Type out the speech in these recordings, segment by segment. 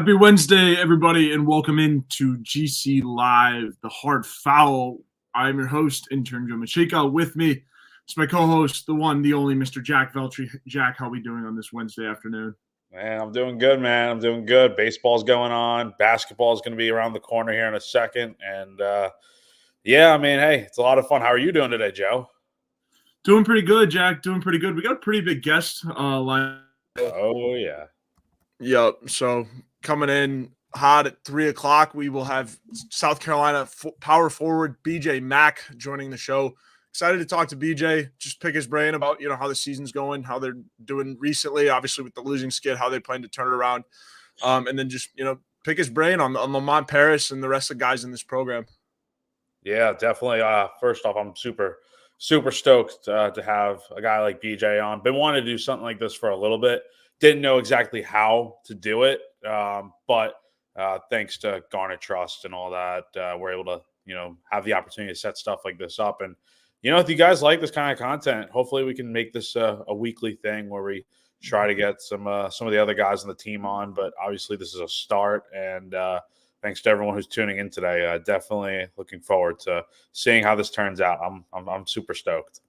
Happy Wednesday, everybody, and welcome into GC Live, the Hard Fowl. I'm your host, Intern Joe Macheca. With me is my co-host, the one, the only, Mr. Jack Veltri. Jack, how are we doing on this Wednesday afternoon? Man, I'm doing good, man. I'm doing good. Baseball's going on. Basketball's going to be around the corner here in a second. And, hey, it's a lot of fun. How are you doing today, Joe? Doing pretty good, Jack. Doing pretty good. We got a pretty big guest lined. Oh, yeah. Yep. So coming in hot at 3 o'clock, we will have South Carolina power forward BJ Mack joining the show. Excited to talk to BJ, just pick his brain about, how the season's going, how they're doing recently, obviously with the losing skid, how they plan to turn it around. And then just, pick his brain on Lamont Paris and the rest of the guys in this program. Yeah, definitely. First off, I'm super stoked to have a guy like BJ on. Been wanting to do something like this for a little bit. Didn't know exactly how to do it, but thanks to Garnet Trust and all that, we're able to, have the opportunity to set stuff like this up. And, if you guys like this kind of content, hopefully we can make this a weekly thing where we try to get some of the other guys on the team on. But obviously this is a start, and thanks to everyone who's tuning in today. Definitely looking forward to seeing how this turns out. I'm super stoked.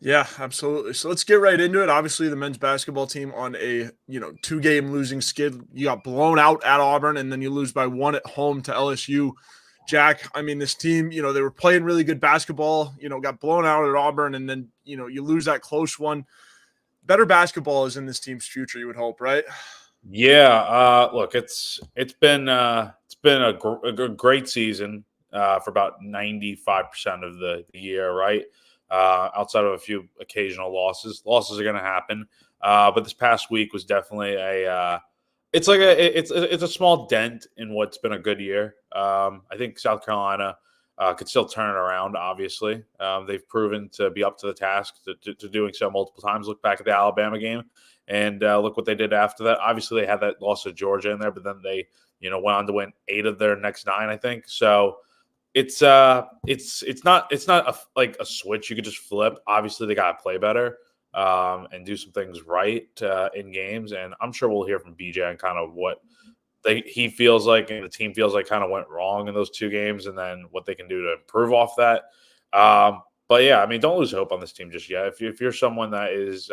Yeah, absolutely. So let's get right into it. Obviously, the men's basketball team on a 2-game losing skid. You got blown out at Auburn, and then you lose by 1 at home to LSU. Jack, this team, they were playing really good basketball. Got blown out at Auburn, and then you lose that close one. Better basketball is in this team's future, you would hope, right? Yeah. Look, it's been a great season for about 95% of the year, right? Outside of a few occasional losses. Losses are going to happen. But this past week was definitely it's a small dent in what's been a good year. I think South Carolina could still turn it around, obviously. They've proven to be up to the task to doing so multiple times. Look back at the Alabama game and look what they did after that. Obviously, they had that loss to Georgia in there, but then they, went on to win 8 of their next 9, I think. So it's not like a switch you could just flip. Obviously, they got to play better and do some things right in games. And I'm sure we'll hear from BJ on kind of what he feels like and the team feels like kind of went wrong in those 2 games, and then what they can do to improve off that. But yeah, don't lose hope on this team just yet. If you're someone that is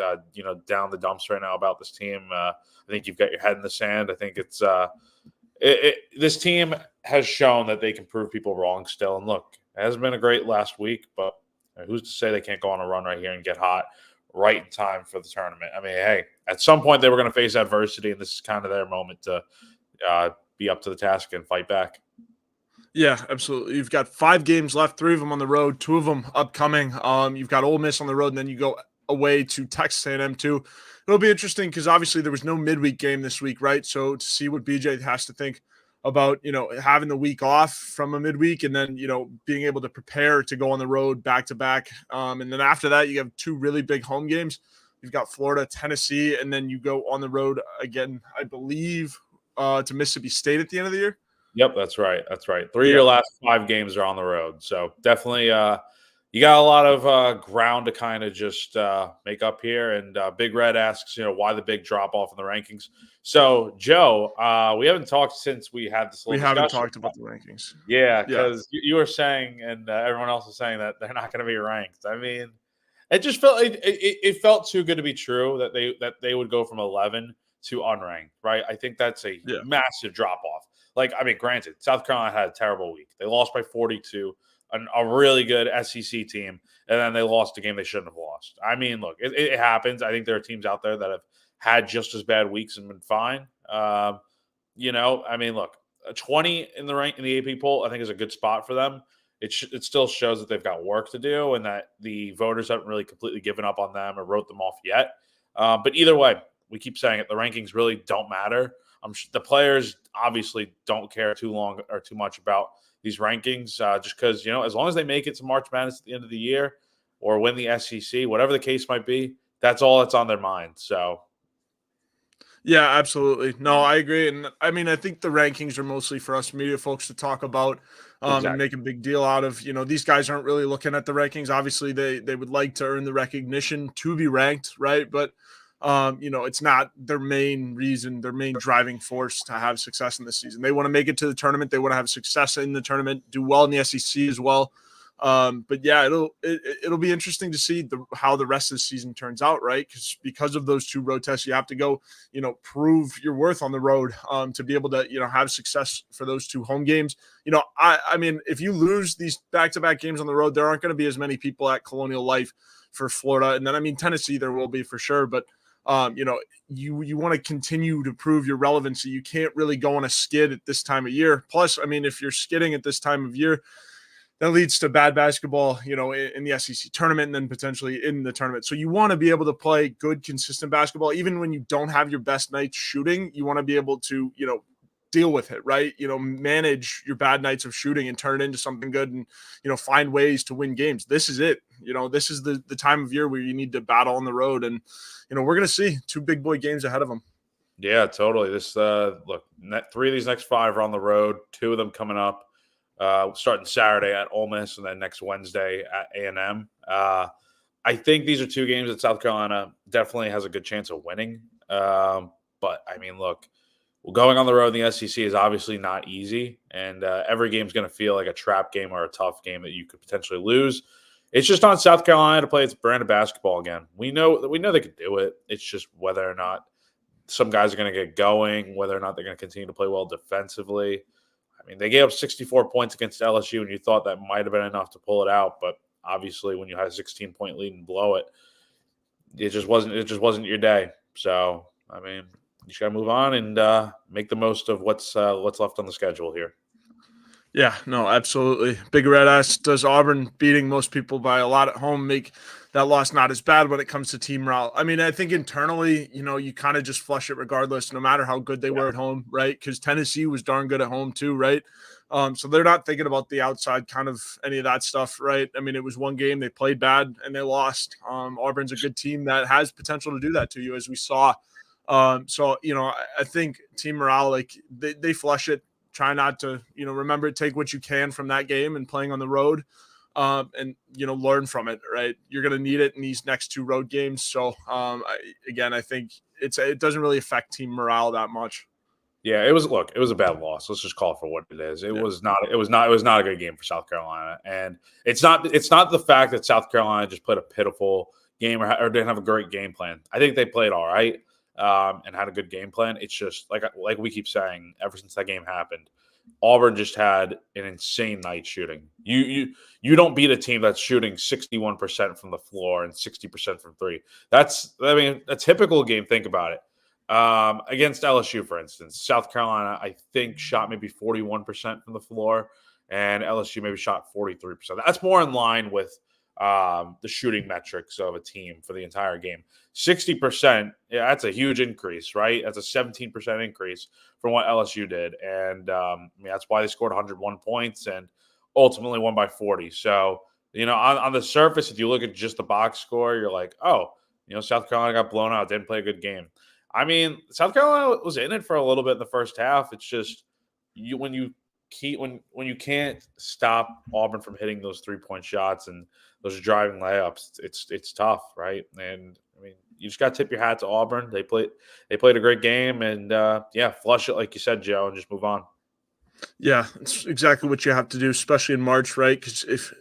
down the dumps right now about this team, I think you've got your head in the sand. I think it's this team has shown that they can prove people wrong still. And look, it hasn't been a great last week, but who's to say they can't go on a run right here and get hot right in time for the tournament? Hey, at some point they were going to face adversity, and this is kind of their moment to be up to the task and fight back. Yeah, absolutely. You've got 5 games left, 3 of them on the road, 2 of them upcoming. You've got Ole Miss on the road, and then you go away to Texas A&M too. It'll be interesting because obviously there was no midweek game this week, right? So to see what BJ has to think about, having the week off from a midweek and then, being able to prepare to go on the road back to back. And then after that, you have 2 really big home games. You've got Florida, Tennessee, and then you go on the road again, I believe, to Mississippi State at the end of the year. Yep, that's right. 3 of your last 5 games are on the road. So definitely you got a lot of ground to kind of just make up here. And Big Red asks, why the big drop off in the rankings? So, Joe, we haven't talked since we had this little discussion. We haven't talked about the rankings. Yeah, because you were saying, and everyone else is saying that they're not going to be ranked. It just felt it felt too good to be true that they would go from 11 to unranked, right? I think that's a massive drop off. Granted, South Carolina had a terrible week. They lost by 42. A really good SEC team, and then they lost a game they shouldn't have lost. Look, it happens. I think there are teams out there that have had just as bad weeks and been fine. Look, a 20 in the AP poll, I think, is a good spot for them. It still shows that they've got work to do and that the voters haven't really completely given up on them or wrote them off yet. But either way, we keep saying it, the rankings really don't matter. The players obviously don't care too long or too much about these rankings, just because, as long as they make it to March Madness at the end of the year or win the SEC, whatever the case might be, that's all that's on their mind. So, yeah, absolutely. No, I agree. And I think the rankings are mostly for us media folks to talk about and make a big deal out of. These guys aren't really looking at the rankings. Obviously, they would like to earn the recognition to be ranked, right? But It's not their main reason, their main driving force to have success in this season. They want to make it to the tournament. They want to have success in the tournament, do well in the SEC as well. But yeah, it'll be interesting to see how the rest of the season turns out, right? Because of those 2 road tests, you have to go, prove your worth on the road to be able to, have success for those 2 home games. I mean, if you lose these back-to-back games on the road, there aren't going to be as many people at Colonial Life for Florida, and then I mean Tennessee, there will be for sure, but you want to continue to prove your relevancy. You can't really go on a skid at this time of year. Plus, I mean, if you're skidding at this time of year, that leads to bad basketball, in the SEC tournament and then potentially in the tournament. So you want to be able to play good, consistent basketball. Even when you don't have your best nights shooting, you want to be able to, deal with it, right? Manage your bad nights of shooting and turn it into something good and, find ways to win games. This is it. This is the time of year where you need to battle on the road. And, we're going to see 2 big boy games ahead of them. Yeah, totally. This, 3 of these next 5 are on the road, 2 of them coming up. Starting Saturday at Ole Miss and then next Wednesday at A&M. I think these are 2 games that South Carolina definitely has a good chance of winning. But, I mean, look, going on the road in the SEC is obviously not easy, and every game is going to feel like a trap game or a tough game that you could potentially lose. It's just on South Carolina to play its brand of basketball again. We know they can do it. It's just whether or not some guys are going to get going, whether or not they're going to continue to play well defensively. I mean, they gave up 64 points against LSU, and you thought that might have been enough to pull it out. But obviously, when you had a 16-point lead and blow it, it just wasn't your day. So, I mean, you just got to move on and make the most of what's left on the schedule here. Yeah, no, absolutely. Big Red Ass does Auburn beating most people by a lot at home make that loss not as bad when it comes to team morale. I mean, I think internally, you kind of just flush it regardless, no matter how good they were at home, right? Because Tennessee was darn good at home too, right? So they're not thinking about the outside kind of any of that stuff, right? I mean, it was one game, they played bad and they lost. Auburn's a good team that has potential to do that to you, as we saw. So, I think team morale, like they flush it. Try not to, remember, take what you can from that game and playing on the road and, learn from it, right? You're going to need it in these next 2 road games. So, I think it doesn't really affect team morale that much. Yeah, it was a bad loss. Let's just call it for what it is. It was not a good game for South Carolina. And it's not the fact that South Carolina just played a pitiful game or didn't have a great game plan. I think they played all right. And had a good game plan. It's just like we keep saying, ever since that game happened, Auburn just had an insane night shooting. You don't beat a team that's shooting 61% from the floor and 60% from 3. That's a typical game. Think about it. Against LSU, for instance, South Carolina, I think, shot maybe 41% from the floor, and LSU maybe shot 43%. That's more in line with the shooting metrics of a team for the entire game. 60%, yeah, that's a huge increase, right? That's a 17% increase from what LSU did. And that's why they scored 101 points and ultimately won by 40. So, on the surface, if you look at just the box score, you're like, oh, South Carolina got blown out, didn't play a good game. I mean, South Carolina was in it for a little bit in the first half. It's just when you can't stop Auburn from hitting those 3-point shots and those driving layups, it's tough, right? And I mean, you just got to tip your hat to Auburn. They played a great game, and flush it like you said, Joe, and just move on. Yeah, it's exactly what you have to do, especially in March, right? Because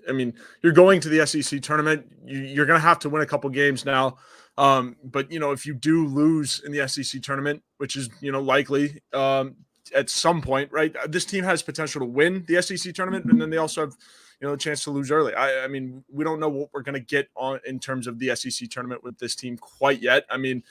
you're going to the SEC tournament, you're going to have to win a couple games now. But if you do lose in the SEC tournament, which is likely at some point, right? This team has potential to win the SEC tournament, and then they also have a chance to lose early. I mean, we don't know what we're going to get on in terms of the SEC tournament with this team quite yet. I mean,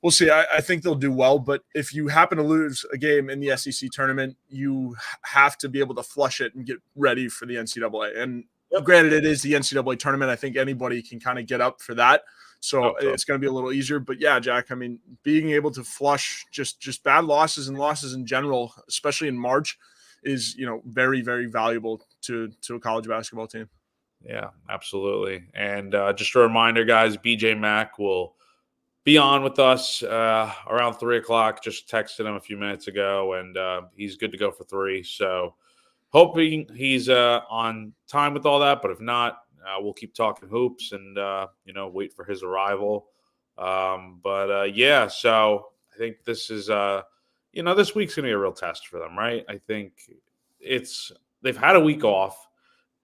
we'll see. I think they'll do well, but if you happen to lose a game in the SEC tournament, you have to be able to flush it and get ready for the NCAA. And granted, it is the NCAA tournament. I think anybody can kind of get up for that. So it's going to be a little easier. But yeah, Jack, I mean, being able to flush just bad losses and losses in general, especially in March, is, very, very valuable to a college basketball team. Yeah, absolutely. And just a reminder, guys, BJ Mack will be on with us around 3:00. Just texted him a few minutes ago, and he's good to go for 3. So hoping he's on time with all that. But if not, we'll keep talking hoops and, wait for his arrival. Yeah, so I think this is this week's gonna be a real test for them, right? I think they've had a week off,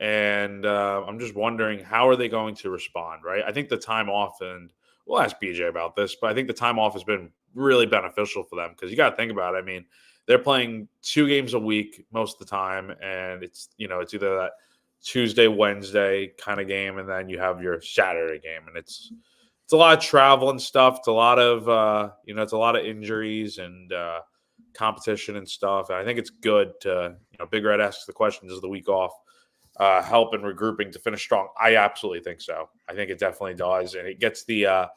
and I'm just wondering how are they going to respond, right? I think the time off, and we'll ask BJ about this, but I think the time off has been really beneficial for them because you got to think about it. I mean, they're playing 2 games a week most of the time, and it's either that Tuesday, Wednesday kind of game, and then you have your Saturday game, and it's a lot of travel and stuff. It's a lot of it's a lot of injuries and competition and stuff. And I think it's good to Big Red asks the question: does the week off help in regrouping to finish strong? I absolutely think so. I think it definitely does, and it gets it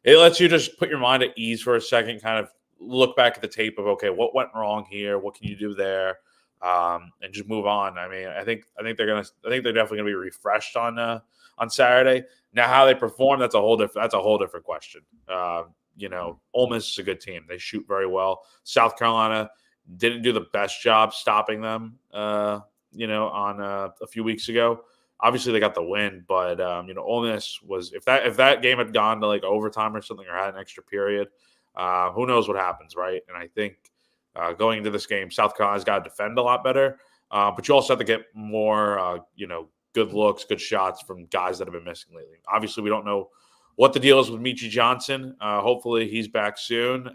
lets you just put your mind at ease for a second, kind of look back at the tape of okay, what went wrong here, what can you do there, and just move on. I mean, I think they're definitely gonna be refreshed on Saturday. Now, how they perform, that's a whole different question. Ole Miss is a good team. They shoot very well. South Carolina didn't do the best job stopping them. On a few weeks ago. Obviously, they got the win, but Ole Miss was if that game had gone to like overtime or something or had an extra period, who knows what happens, right? And I think going into this game, South Carolina's got to defend a lot better, but you also have to get more, good looks, good shots from guys that have been missing lately. Obviously, we don't know what the deal is with Michi Johnson. Hopefully, he's back soon.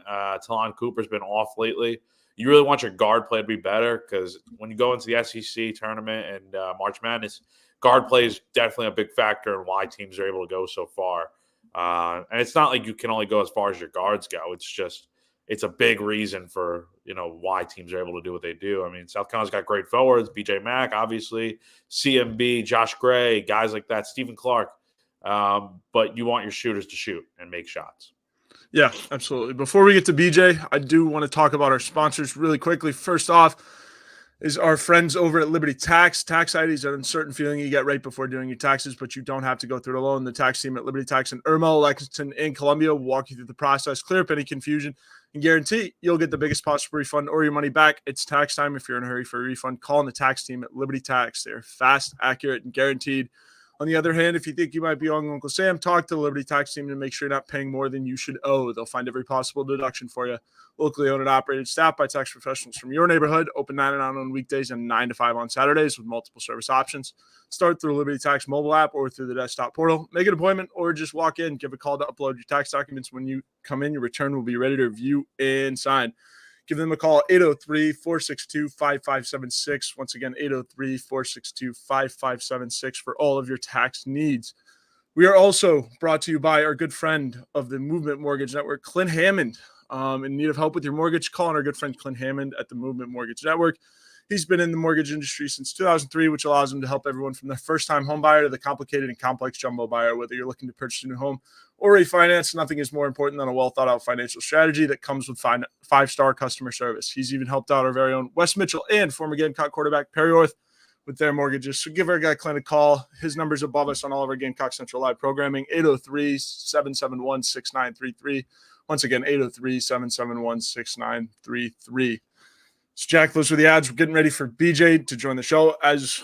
Talon Cooper's been off lately. You really want your guard play to be better because when you go into the SEC tournament and March Madness, guard play is definitely a big factor in why teams are able to go so far. And it's not like you can only go as far as your guards go. It's a big reason for why teams are able to do what they do. I mean, South Carolina's got great forwards, BJ Mack, obviously, CMB, Josh Gray, guys like that, Stephen Clark. But you want your shooters to shoot and make shots. Yeah, absolutely. Before we get to BJ, I do want to talk about our sponsors really quickly. First off is our friends over at Liberty Tax. Tax IDs are an uncertain feeling you get right before doing your taxes, but you don't have to go through it alone. The tax team at Liberty Tax in Irmo, Lexington, and Columbia will walk you through the process, clear up any confusion, and guarantee you'll get the biggest possible refund or your money back. It's tax time. If you're in a hurry for a refund, call on the tax team at Liberty Tax. They're fast, accurate, and guaranteed. On the other hand, if you think you might be owing Uncle Sam, talk to the Liberty Tax team to make sure you're not paying more than you should owe. They'll find every possible deduction for you. Locally owned and operated, staffed by tax professionals from your neighborhood, open 9 to 9 on weekdays and 9 to 5 on Saturdays with multiple service options. Start through the Liberty Tax mobile app or through the desktop portal. Make an appointment or just walk in. Give a call to upload your tax documents. When you come in, your return will be ready to review and sign. Give them a call, 803-462-5576. Once again, 803-462-5576 for all of your tax needs. We are also brought to you by our good friend of the Movement Mortgage Network, Clint Hammond. In need of help with your mortgage, call on our good friend Clint Hammond at the Movement Mortgage Network. He's been in the mortgage industry since 2003, which allows him to help everyone from the first-time home buyer to the complicated and complex jumbo buyer, whether you're looking to purchase a new home or refinance. Nothing is more important than a well-thought-out financial strategy that comes with five-star customer service. He's even helped out our very own Wes Mitchell and former Gamecock quarterback Perry Orth with their mortgages. So give our guy Clint a call. His number's above us on all of our Gamecock Central Live programming, 803-771-6933. Once again, 803-771-6933. So, Jack, those were the ads. We're getting ready for BJ to join the show. As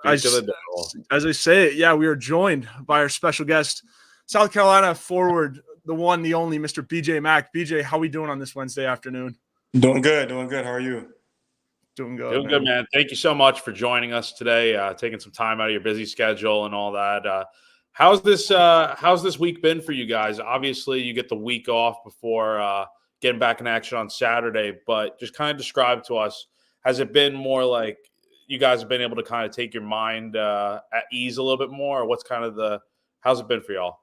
I say it, yeah, we are joined by our special guest, South Carolina forward, the one, the only, Mr. BJ Mack. BJ, how we doing on this Wednesday afternoon? Doing good. How are you? Doing good. Doing good, man. Thank you so much for joining us today, taking some time out of your busy schedule and all that. How's this week been for you guys? Obviously, you get the week off before getting back in action on Saturday, but just kind of describe to us, has it been more like you guys have been able to kind of take your mind at ease a little bit more, or how's it been for y'all?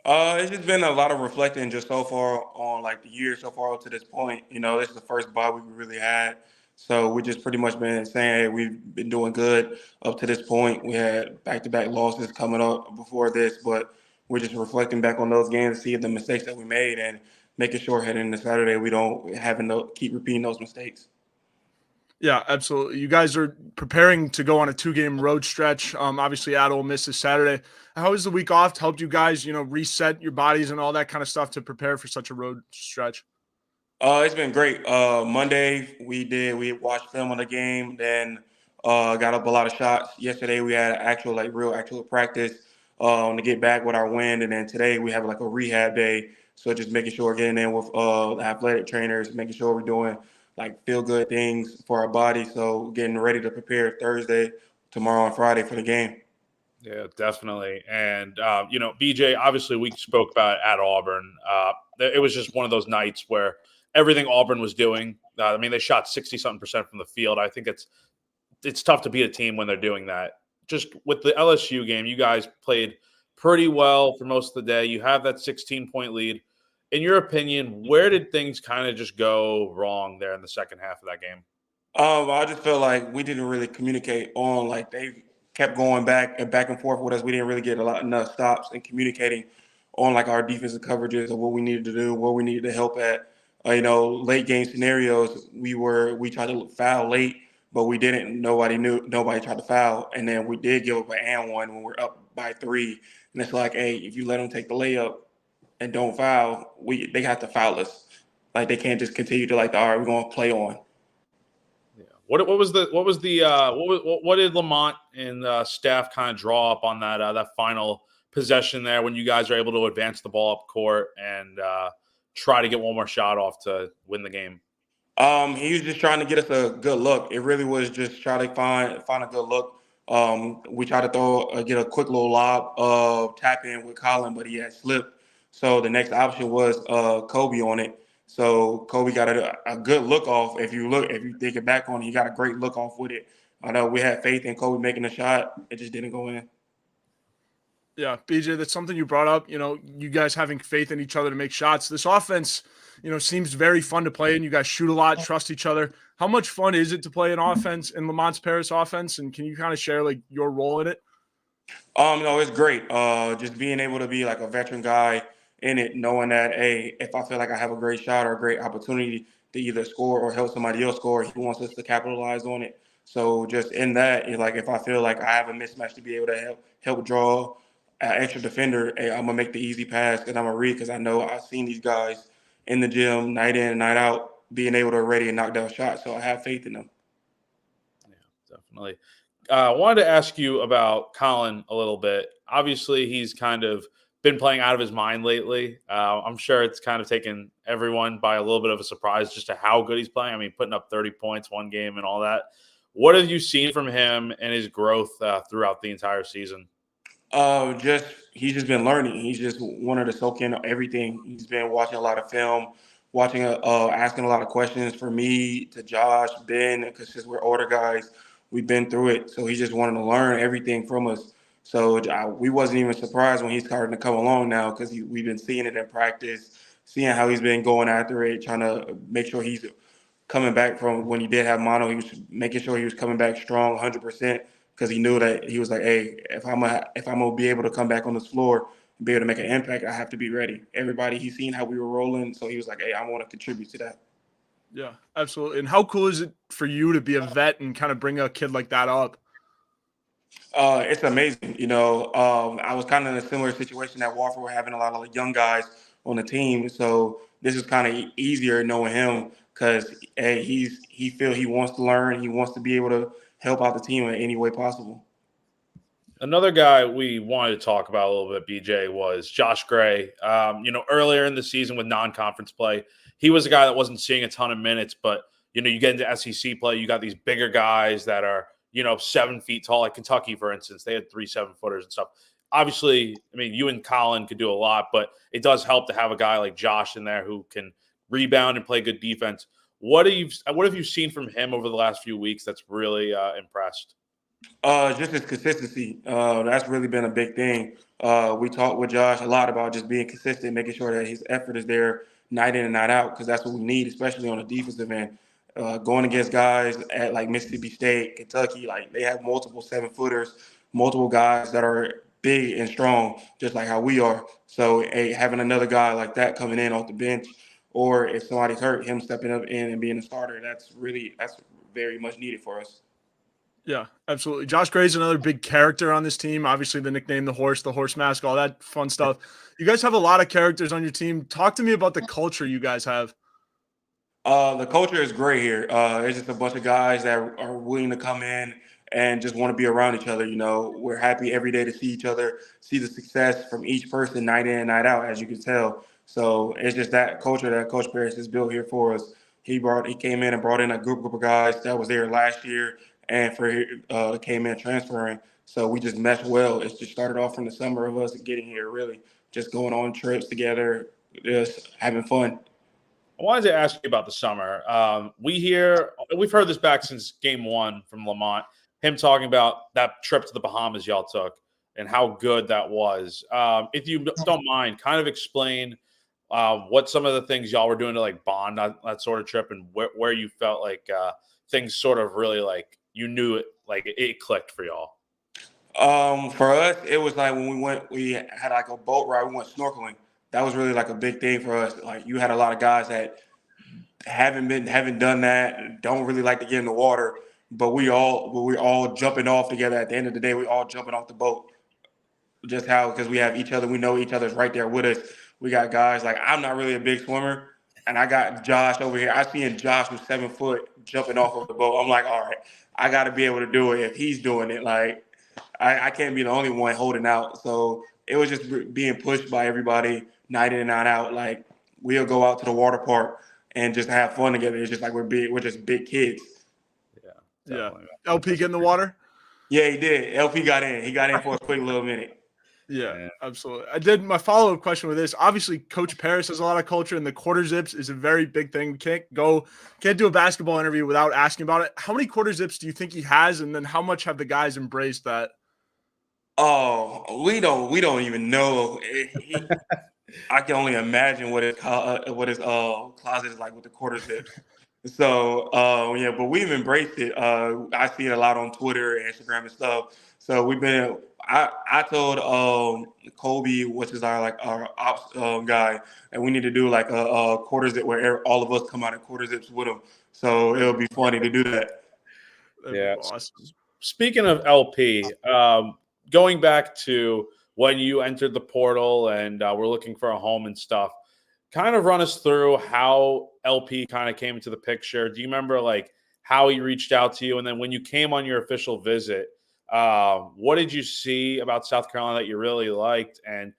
It's just been a lot of reflecting just so far on like the year so far up to this point. This is the first bye week we really had. So we just pretty much been saying, hey, we've been doing good up to this point. We had back-to-back losses coming up before this, but we're just reflecting back on those games, see the mistakes that we made, and making sure heading into Saturday we don't keep repeating those mistakes. Yeah, absolutely. You guys are preparing to go on a 2-game road stretch. Obviously, at Ole Miss this Saturday. How has the week off helped you guys, reset your bodies and all that kind of stuff to prepare for such a road stretch? It's been great. Monday we watched film on the game, then got up a lot of shots. Yesterday we had real actual practice. to get back with our win. And then today we have like a rehab day. So just making sure we're getting in with the athletic trainers, making sure we're doing like feel good things for our body. So getting ready to prepare Thursday, tomorrow, and Friday for the game. Yeah, definitely. And, BJ, obviously we spoke about it at Auburn. It was just one of those nights where everything Auburn was doing, they shot 60-something% from the field. I think it's tough to beat a team when they're doing that. Just with the LSU game, you guys played pretty well for most of the day. You have that 16-point lead. In your opinion, where did things kind of just go wrong there in the second half of that game? I just feel like we didn't really communicate on like they kept going back and forth with us. We didn't really get enough stops and communicating on like our defensive coverages of what we needed to do, where we needed to help at. Late game scenarios, we tried to foul late, but we didn't. Nobody tried to foul, and then we did give up an and one when we're up by 3. And it's like, hey, if you let them take the layup and don't foul, they have to foul us. Like they can't just continue to like, all right, we're gonna play on. What did Lamont and staff kind of draw up on that final possession there when you guys are able to advance the ball up court and try to get one more shot off to win the game? He was just trying to get us a good look. It really was just trying to find a good look. We tried to get a quick little lob tap in with Colin, but he had slipped. So the next option was Kobe on it. So Kobe got a good look off. If you think it back on it, he got a great look off with it. I know we had faith in Kobe making a shot. It just didn't go in. Yeah, BJ, that's something you brought up. You guys having faith in each other to make shots. This offense, seems very fun to play, and you guys shoot a lot, trust each other. How much fun is it to play an offense in Lamont's Paris offense? And can you kind of share like your role in it? No, it's great. Just being able to be like a veteran guy in it, knowing that, hey, if I feel like I have a great shot or a great opportunity to either score or help somebody else score, he wants us to capitalize on it. So just in that, like if I feel like I have a mismatch to be able to help draw an extra defender, hey, I'm gonna make the easy pass and I'm gonna read because I know I've seen these guys in the gym night in and night out being able to ready and knock down shots. So I have faith in them. Yeah, definitely. I wanted to ask you about Colin a little bit. Obviously, he's kind of been playing out of his mind lately. I'm sure it's kind of taken everyone by a little bit of a surprise just to how good he's playing. I mean, putting up 30 points one game and all that. What have you seen from him and his growth throughout the entire season? He's just been learning. He's just wanted to soak in everything. He's been watching a lot of film, asking a lot of questions for me, to Josh, Ben, because since we're older guys, we've been through it. So he just wanted to learn everything from us. So we wasn't even surprised when he's starting to come along now because we've been seeing it in practice, seeing how he's been going after it, trying to make sure he's coming back from when he did have mono. He was making sure he was coming back strong, 100%, because he knew that he was like, hey, if I'm gonna be able to come back on this floor and be able to make an impact, I have to be ready. Everybody, he's seen how we were rolling, so he was like, hey, I want to contribute to that. Yeah, absolutely. And how cool is it for you to be a vet and kind of bring a kid like that up? It's amazing. I was kind of in a similar situation at Wofford. We're having a lot of young guys on the team, so this is kind of easier knowing him because he feels he wants to learn. He wants to be able to help out the team in any way possible. Another guy we wanted to talk about a little bit, BJ, was Josh Gray. Earlier in the season with non-conference play, he was a guy that wasn't seeing a ton of minutes, but you get into SEC play, you got these bigger guys that are 7 feet tall, like Kentucky, for instance. They had 3 7-footers and stuff. Obviously, you and Colin could do a lot, but it does help to have a guy like Josh in there who can rebound and play good defense. What have you seen from him over the last few weeks that's really impressed? Just his consistency. That's really been a big thing. We talked with Josh a lot about just being consistent, making sure that his effort is there night in and night out, because that's what we need, especially on the defensive end. Going against guys at like Mississippi State, Kentucky, like they have multiple 7-footers, multiple guys that are big and strong, just like how we are. So having another guy like that coming in off the bench, or if somebody's hurt, him stepping up in and being a starter, that's very much needed for us. Yeah, absolutely. Josh Gray's another big character on this team. Obviously, the nickname, the horse mask, all that fun stuff. You guys have a lot of characters on your team. Talk to me about the culture you guys have. The culture is great here. There's just a bunch of guys that are willing to come in and just want to be around each other. We're happy every day to see each other, see the success from each person night in, night out, as you can tell. So it's just that culture that Coach Paris has built here for us. He came in and brought in a group of guys that was there last year and came in transferring. So we just meshed well. It just started off from the summer of us getting here, really, just going on trips together, just having fun. I wanted to ask you about the summer. We've heard this back since game one from Lamont, him talking about that trip to the Bahamas y'all took and how good that was. If you don't mind, kind of explain what some of the things y'all were doing to like bond that sort of trip, and where you felt like things sort of really like you knew it, like it clicked for y'all. For us, it was like when we had like a boat ride. We went snorkeling. That was really like a big thing for us. Like you had a lot of guys that haven't done that, don't really like to get in the water, but we're all jumping off together. At the end of the day, we all jumping off the boat. Because we have each other, we know each other's right there with us. We got guys like I'm not really a big swimmer, and I got Josh over here. I seen Josh who's 7 foot jumping off of the boat. I'm like, all right, I got to be able to do it if he's doing it. Like I can't be the only one holding out. So it was just being pushed by everybody night in and night out. Like we'll go out to the water park and just have fun together. It's just like we're just big kids. Yeah. LP get in the water? Yeah, he did. LP got in. He got in for a quick little minute. Yeah, absolutely. I did my follow-up question with this. Obviously, Coach Paris has a lot of culture, and the quarter zips is a very big thing. We can't do a basketball interview without asking about it. How many quarter zips do you think he has, and then how much have the guys embraced that? Oh, we don't even know. I can only imagine what his closet is like with the quarter zips. So but we've embraced it. I see it a lot on Twitter, Instagram, and stuff. So we've been. I told Kobe, which is our ops guy, and we need to do like a quarter zip where all of us come out in quarter zips with him. So it'll be funny to do that. That'd be awesome. Speaking of LP, going back to when you entered the portal and we're looking for a home and stuff, kind of run us through how LP kind of came into the picture. Do you remember like how he reached out to you? And then when you came on your official visit, what did you see about South Carolina that you really liked? And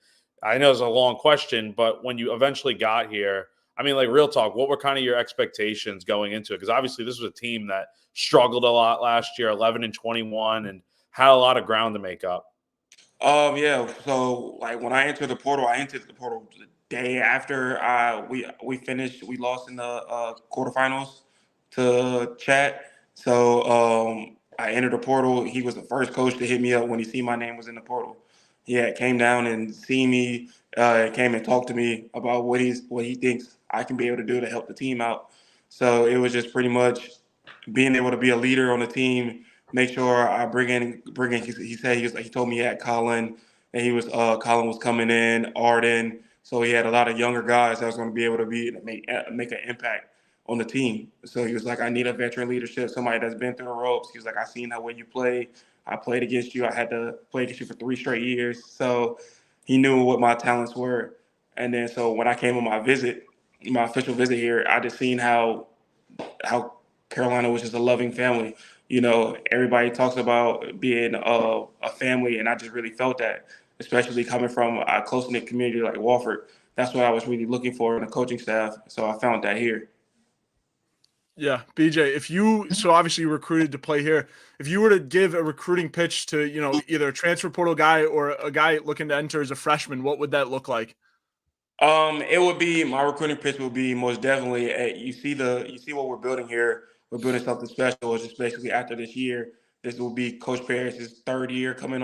I know it's a long question, but when you eventually got here, I mean, like real talk, what were kind of your expectations going into it? Because obviously this was a team that struggled a lot last year, 11-21, and had a lot of ground to make up. Yeah. So like when I entered the portal the day after we finished. We lost in the quarterfinals to Chat. So I entered the portal. He was the first coach to hit me up when he seen my name was in the portal. He came down and seen me, came and talked to me about what he thinks I can be able to do to help the team out. So it was just pretty much being able to be a leader on the team, make sure I bring in. He told me he had Colin, and Colin was coming in, Arden. So he had a lot of younger guys that was going to be able to make an impact on the team. So he was like, I need a veteran leadership, somebody that's been through the ropes. He was like, I seen how well you play. I played against you. I had to play against you for 3 straight years. So he knew what my talents were. And then so when I came on my official visit here, I just seen how Carolina was just a loving family. Everybody talks about being a family, and I just really felt that, especially coming from a close-knit community like Wofford. That's what I was really looking for in a coaching staff. So I found that here. Yeah, BJ, so obviously you recruited to play here. If you were to give a recruiting pitch to, either a transfer portal guy or a guy looking to enter as a freshman, what would that look like? It would be my recruiting pitch would be most definitely. You see what we're building here. We're building something special. It's just basically after this year, this will be Coach Paris' 3rd year coming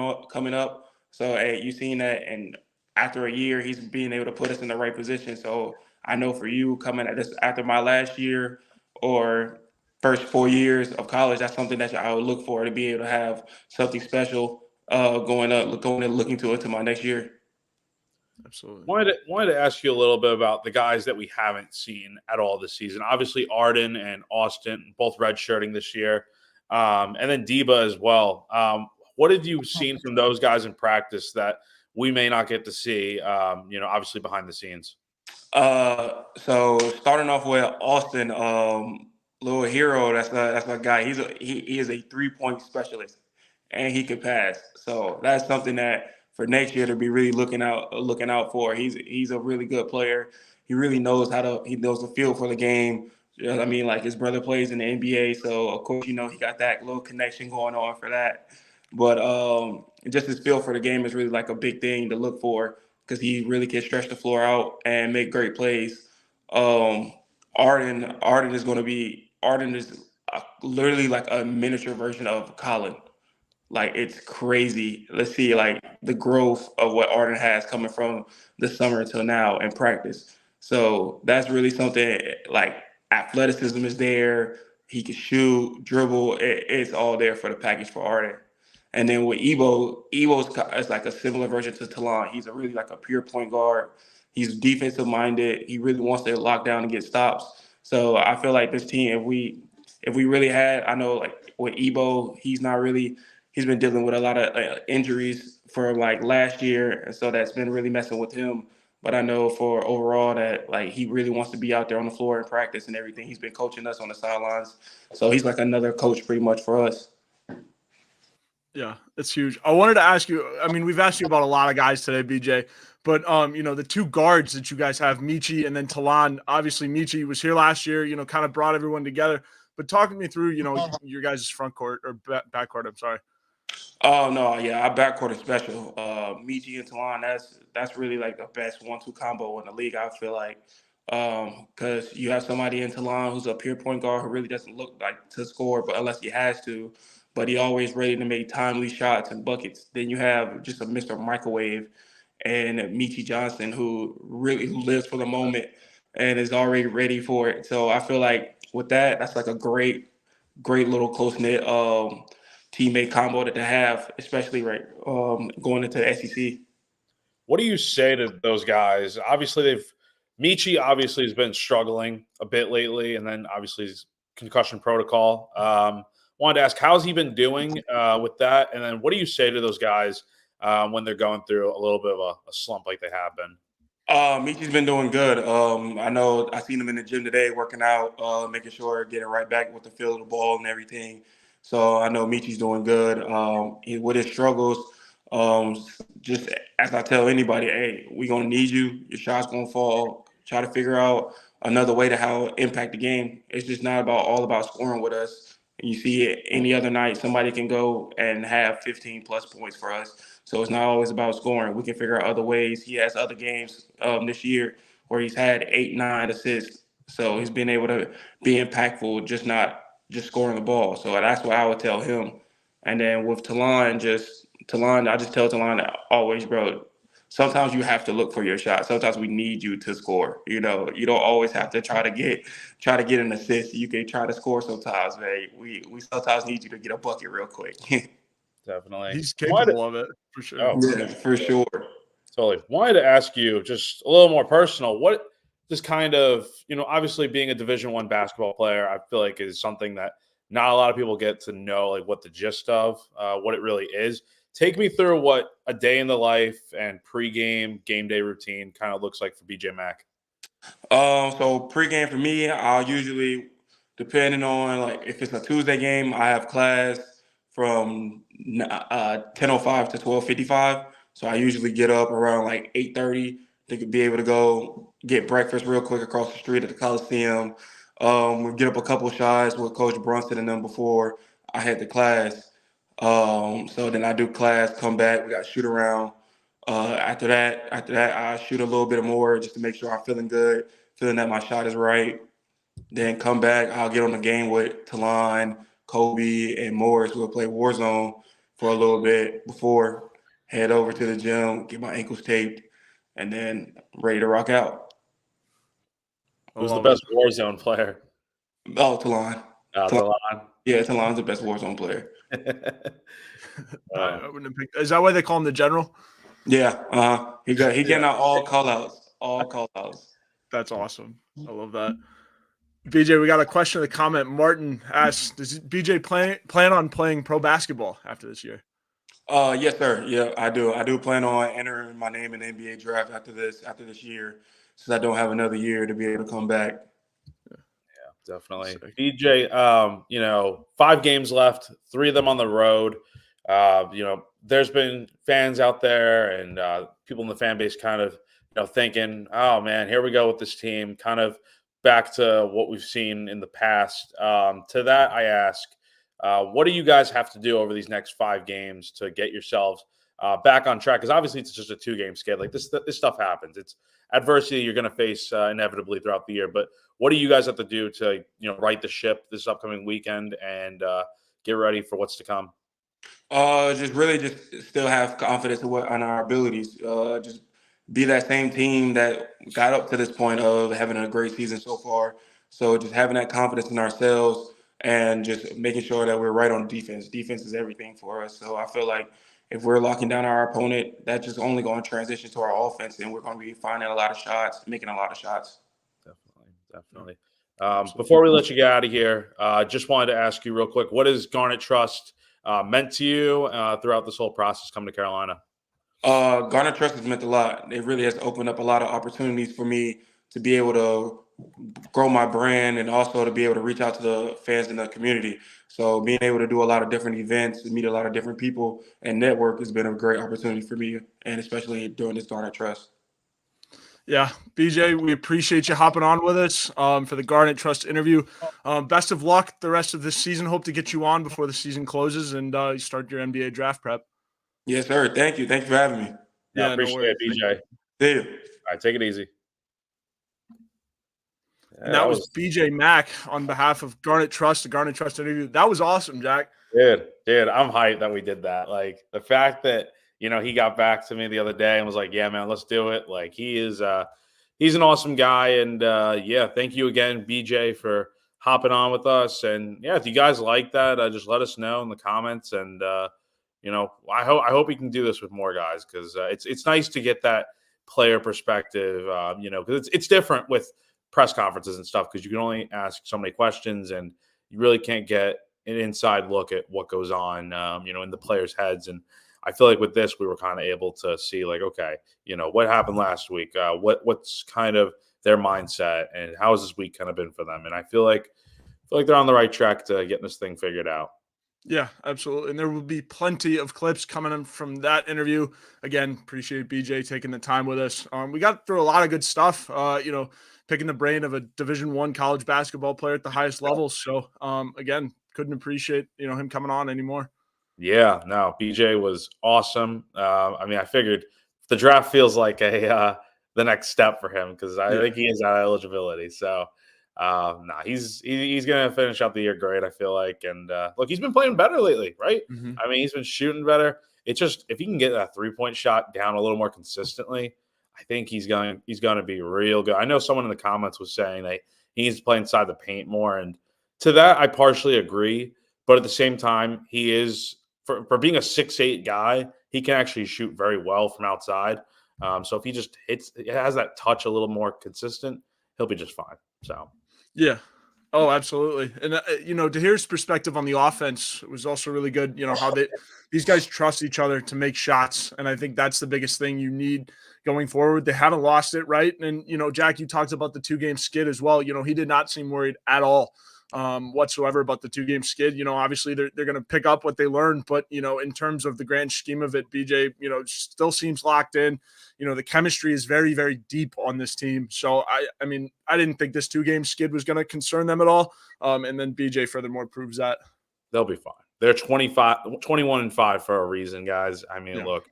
up. So you seen that, and after a year, he's being able to put us in the right position. So I know for you coming at this after my last year or first 4 years of college, that's something that I would look for, to be able to have something special going and looking to my next year. Absolutely. Wanted to ask you a little bit about the guys that we haven't seen at all this season. Obviously, Arden and Austin both redshirting this year, and then Deba as well. What have you seen from those guys in practice that we may not get to see? Obviously behind the scenes. So starting off with Austin, little hero. That's a guy. He is a 3-point specialist. and he can pass. So that's something that for next year to be really looking out for. He's a really good player. He really knows he knows the feel for the game. I mean, like his brother plays in the NBA, so of course he got that little connection going on for that. But just his feel for the game is really like a big thing to look for because he really can stretch the floor out and make great plays. Um, Arden is going to be Arden is literally like a miniature version of Colin. Like it's crazy. Let's see like the growth of what Arden has coming from the summer until now in practice. So that's really something like athleticism is there. He can shoot, dribble. It's all there for the package for Arden. And then with Ebo's is like a similar version to Talon. He's a really like a pure point guard. He's defensive minded. He really wants to lock down and get stops. So I feel like this team, if we really had, I know like with Ebo, he's been dealing with a lot of injuries for like last year, and so that's been really messing with him. But I know for overall that like he really wants to be out there on the floor and practice and everything. He's been coaching us on the sidelines, so he's like another coach pretty much for us. Yeah, it's huge. I wanted to ask you, I mean, we've asked you about a lot of guys today, BJ, but the two guards that you guys have, Michi and then Talon. Obviously, Michi was here last year, kind of brought everyone together. But talking me through, your guys' front court or back court, I'm sorry. Oh no, yeah, our backcourt is special. Michi and Talon, that's really like the best 1-2 combo in the league. I feel like, because you have somebody in Talon who's a pure point guard who really doesn't look like to score, but unless he has to, but he always ready to make timely shots and buckets. Then you have just a Mr. Microwave and Michi Johnson who lives for the moment and is already ready for it. So I feel like with that, that's like a great little close knit teammate combo that they have, especially right going into the SEC. What do you say to those guys? Obviously, Michi obviously has been struggling a bit lately, and then obviously his concussion protocol. Wanted to ask, how's he been doing with that? And then what do you say to those guys when they're going through a little bit of a slump like they have been? Michi's been doing good. I know I seen him in the gym today working out, making sure getting right back with the feel of the ball and everything. So I know Michi's doing good. With his struggles, just as I tell anybody, hey, we gonna need you. Your shot's gonna fall. Try to figure out another way to how impact the game. It's just not all about scoring with us. You see it any other night, somebody can go and have 15 plus points for us. So it's not always about scoring. We can figure out other ways. He has other games this year where he's had 8, 9 assists. So he's been able to be impactful, not just scoring the ball. So that's what I would tell him. And then with Talon, I just tell Talon always, bro, sometimes you have to look for your shot. Sometimes we need you to score. You don't always have to try to get an assist. You can try to score sometimes, man. We sometimes need you to get a bucket real quick. Definitely. He's capable of it, for sure. Oh, yeah, for sure. Totally. Wanted to ask you just a little more personal. What this kind of, obviously being a Division I basketball player, I feel like is something that not a lot of people get to know, like what the gist of, what it really is. Take me through what a day in the life and pregame game day routine kind of looks like for BJ Mack. So pregame for me, I'll usually, depending on like if it's a Tuesday game, I have class from 10:05 to 12:55. So I usually get up around like 8:30 to be able to go get breakfast real quick across the street at the Coliseum. We get up a couple of shots with Coach Brunson and them before I head to class. So then I do class, come back, we got shoot around. After that, I shoot a little bit more just to make sure I'm feeling good, feeling that my shot is right. Then come back, I'll get on the game with Talon, Kobe, and Morris. We'll play Warzone for a little bit before head over to the gym, get my ankles taped, and then ready to rock out. Who's the best Warzone player? Oh, Talon. Talon. Yeah, Talon's the best Warzone player. I wouldn't have picked. Is that why they call him the general? Yeah, he getting out all call outs. That's awesome. I love that. BJ, we got a question in the comment. Martin asks, does BJ plan on playing pro basketball after this year? Yes, sir. Yeah, I do. I do plan on entering my name in the NBA draft after this year, since I don't have another year to be able to come back. Yeah, definitely. BJ, 5 games left, 3 of them on the road. there's been fans out there and people in the fan base kind of, thinking, oh man, here we go with this team, kind of back to what we've seen in the past. To that, I ask, what do you guys have to do over these next 5 games to get yourselves back on track? Because obviously it's just a 2-game skid. Like this stuff happens. It's adversity you're going to face inevitably throughout the year. But what do you guys have to do to, right the ship this upcoming weekend and get ready for what's to come? Just really just still have confidence on our abilities. Just be that same team that got up to this point of having a great season so far. So just having that confidence in ourselves and just making sure that we're right on defense. Defense is everything for us. So I feel like if we're locking down our opponent, that's just only going to transition to our offense, and we're going to be finding a lot of shots, making a lot of shots. Definitely. Before we let you get out of here, just wanted to ask you real quick, what has Garnet Trust meant to you throughout this whole process coming to Carolina? Garner Trust has meant a lot. It really has opened up a lot of opportunities for me to be able to grow my brand and also to be able to reach out to the fans in the community. So being able to do a lot of different events, meet a lot of different people, and network has been a great opportunity for me, and especially during this Garner Trust. Yeah, BJ, we appreciate you hopping on with us for the Garnet Trust interview. Best of luck the rest of this season. Hope to get you on before the season closes and you start your NBA draft prep. Yes, sir. Thank you. Thank you for having me. Yeah, appreciate it, BJ. See you. All right, take it easy. And that was BJ Mack on behalf of Garnet Trust, the Garnet Trust interview. That was awesome, Jack. Dude, I'm hyped that we did that. Like the fact that, he got back to me the other day and was like, yeah, man, let's do it. Like he's an awesome guy. And yeah, thank you again, BJ, for hopping on with us. And yeah, if you guys like that, just let us know in the comments. And, I hope we can do this with more guys because it's nice to get that player perspective, because it's different with press conferences and stuff because you can only ask so many questions and you really can't get an inside look at what goes on, in the players' heads. And I feel like with this, we were kind of able to see like, okay, what happened last week? What's kind of their mindset and how has this week kind of been for them? And I feel like they're on the right track to getting this thing figured out. Yeah, absolutely. And there will be plenty of clips coming in from that interview. Again, appreciate BJ taking the time with us. We got through a lot of good stuff, picking the brain of a Division I college basketball player at the highest level. So, again, couldn't appreciate, him coming on anymore. Yeah, no, BJ was awesome. I figured the draft feels like the next step for him because I think he is out of eligibility. So, he's going to finish out the year great, I feel like. And look, he's been playing better lately, right? Mm-hmm. He's been shooting better. It's just if he can get that 3-point shot down a little more consistently, I think he's going to be real good. I know someone in the comments was saying that he needs to play inside the paint more, and to that I partially agree. But at the same time, he is for being a 6'8" guy, he can actually shoot very well from outside. So if he just has that touch a little more consistent, he'll be just fine. So yeah. Oh, absolutely. And, to hear his perspective on the offense was also really good. How these guys trust each other to make shots. And I think that's the biggest thing you need going forward. They haven't lost it, right? And, Jack, you talked about the 2-game skid as well. He did not seem worried at all whatsoever about the 2-game skid. Obviously they're going to pick up what they learned, but, in terms of the grand scheme of it, BJ, still seems locked in. The chemistry is very, very deep on this team. So I didn't think this 2-game skid was going to concern them at all. And then BJ furthermore proves that they'll be fine. They're 21-5 for a reason, guys. Look,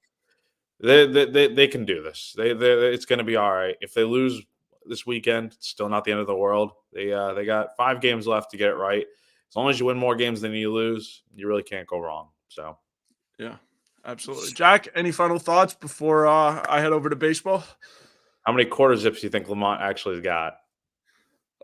they can do this. It's going to be all right. If they lose this weekend, it's still not the end of the world. They got 5 games left to get it right. As long as you win more games than you lose, you really can't go wrong. So, yeah, absolutely. Jack, any final thoughts before I head over to baseball? How many quarter zips do you think Lamont actually got?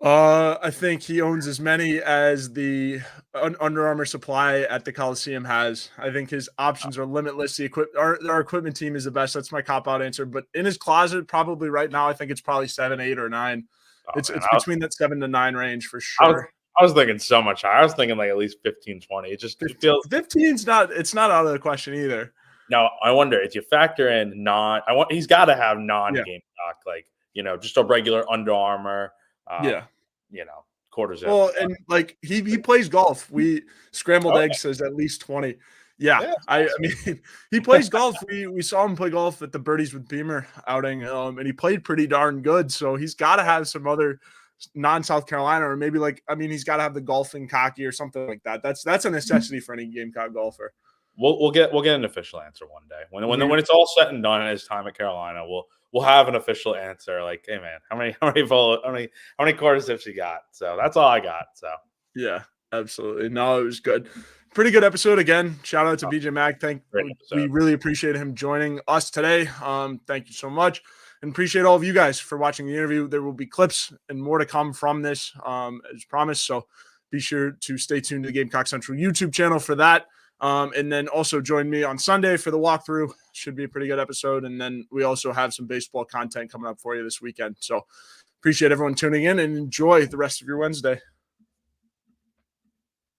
I think he owns as many as the Under Armour supply at the Coliseum has. I think his options are limitless. Our equipment team is the best. That's my cop-out answer. But in his closet, probably right now, I think it's probably 7, 8, or 9. It's between that 7 to 9 range for sure. I was thinking so much higher. I was thinking like at least 15, 20. It feels 15's not. It's not out of the question either. No, I wonder if you factor in he's got to have non-Gamecock, like just a regular Under Armour. Quarter zip. Well, and like he plays golf. We scrambled eggs says at least 20. Yeah, Yeah, I mean, he plays golf. We saw him play golf at the Birdies with Beamer outing, and he played pretty darn good. So he's got to have some other non-South Carolina, or maybe he's got to have the golfing cocky or something like that. That's a necessity for any Gamecock golfer. We'll get an official answer one day when it's all said and done and his time at Carolina. We'll have an official answer. Like, hey man, how many quarter zips you got? So that's all I got. So yeah, absolutely. No, it was good. Pretty good episode again. Shout out to BJ Mack. We really appreciate him joining us today. Thank you so much, and appreciate all of you guys for watching the interview. There will be clips and more to come from this, as promised. So be sure to stay tuned to the Gamecock Central YouTube channel for that. And then also join me on Sunday for the walkthrough. Should be a pretty good episode. And then we also have some baseball content coming up for you this weekend. So appreciate everyone tuning in, and enjoy the rest of your Wednesday.